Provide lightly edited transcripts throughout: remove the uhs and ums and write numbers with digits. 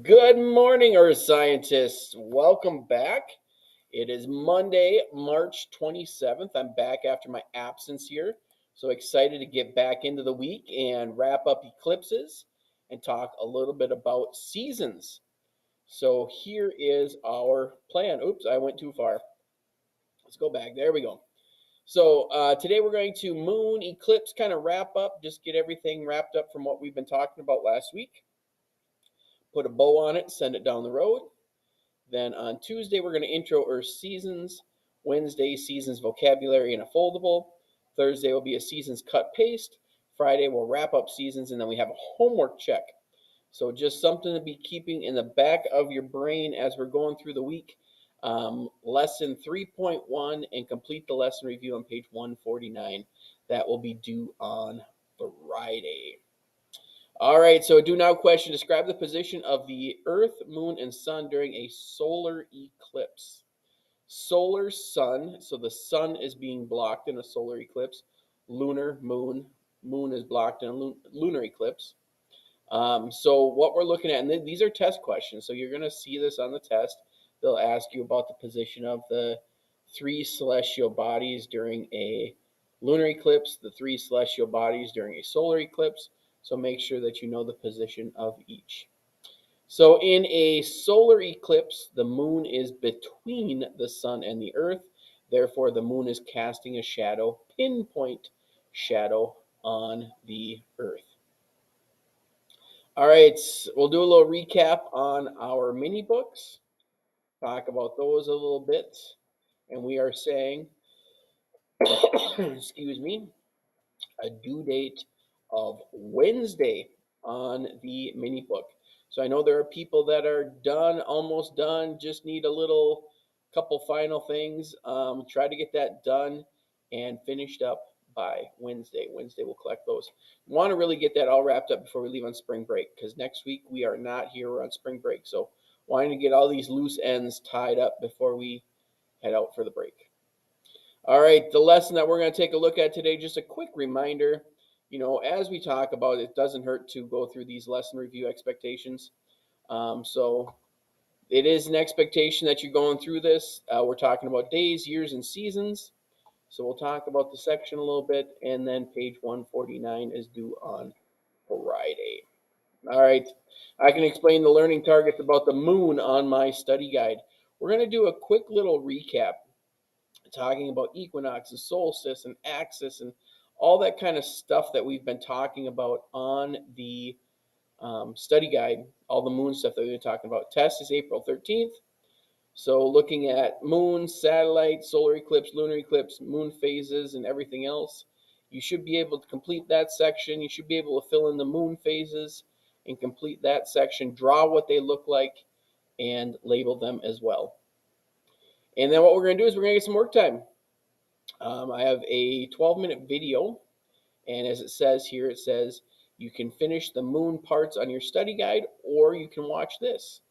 Good morning, Earth scientists. Welcome back. It is Monday, March 27th. I'm back after my absence here. So excited to get back into the week and wrap up eclipses and talk a little bit about seasons. So here is our plan. Oops, I went too far. Let's go back. There we go. So today we're going to moon eclipse kind of wrap up, just get everything wrapped up from what we've been talking about last week. Put a bow on it, send it down the road. Then on Tuesday, we're going to intro Earth seasons. Wednesday, seasons vocabulary in a foldable. Thursday will be a seasons cut paste. Friday, we'll wrap up seasons, and then we have a homework check. So just something to be keeping in the back of your brain as we're going through the week. Lesson 3.1 and complete the lesson review on page 149. That will be due on Friday. All right, so do now question. Describe the position of the Earth, Moon, and Sun during a solar eclipse. Solar Sun, so the Sun is being blocked in a solar eclipse. Lunar, Moon is blocked in a lunar eclipse. So what we're looking at, and these are test questions, so you're going to see this on the test. They'll ask you about the position of the three celestial bodies during a lunar eclipse, the three celestial bodies during a solar eclipse. So make sure that you know the position of each. So in a solar eclipse, the moon is between the sun and the earth. Therefore, the moon is casting a shadow, pinpoint shadow on the earth. All right, we'll do a little recap on our mini books, talk about those a little bit. And we are saying, excuse me, a due date of Wednesday on the mini book. So I know there are people that are done, almost done, just need a little couple final things. Try to get that done and finished up by Wednesday. Wednesday we'll collect those. Want to really get that all wrapped up before we leave on spring break because next week we are not here. We're on spring break. So wanting to get all these loose ends tied up before we head out for the break. All right, the lesson that we're going to take a look at today, just a quick reminder, as we talk about it, doesn't hurt to go through these lesson review expectations. So it is an expectation that you're going through this. We're talking about days, years, and seasons. So we'll talk about the section a little bit, and then page 149 is due on Friday. All right, I can explain the learning targets about the moon on my study guide. We're going to do a quick little recap talking about equinox and solstice and axis and all that kind of stuff that we've been talking about on the study guide, all the moon stuff that we've been talking about. Test is April 13th. So looking at moon, satellite, solar eclipse, lunar eclipse, moon phases, and everything else, you should be able to complete that section. You should be able to fill in the moon phases and complete that section, draw what they look like, and label them as well. And then what we're going to do is we're going to get some work time. I have a 12-minute video, and as it says here, it says you can finish the moon parts on your study guide, or you can watch this.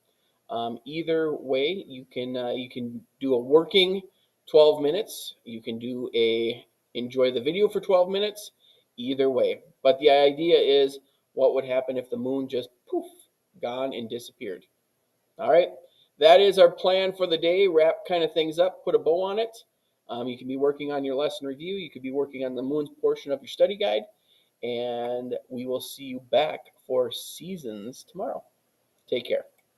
Either way, you can do a working 12 minutes. You can do a enjoy the video for 12 minutes. Either way, but the idea is what would happen if the moon just poof gone and disappeared. All right, that is our plan for the day. Wrap kind of things up, put a bow on it. You can be working on your lesson review. You could be working on the moon's portion of your study guide. And we will see you back for seasons tomorrow. Take care.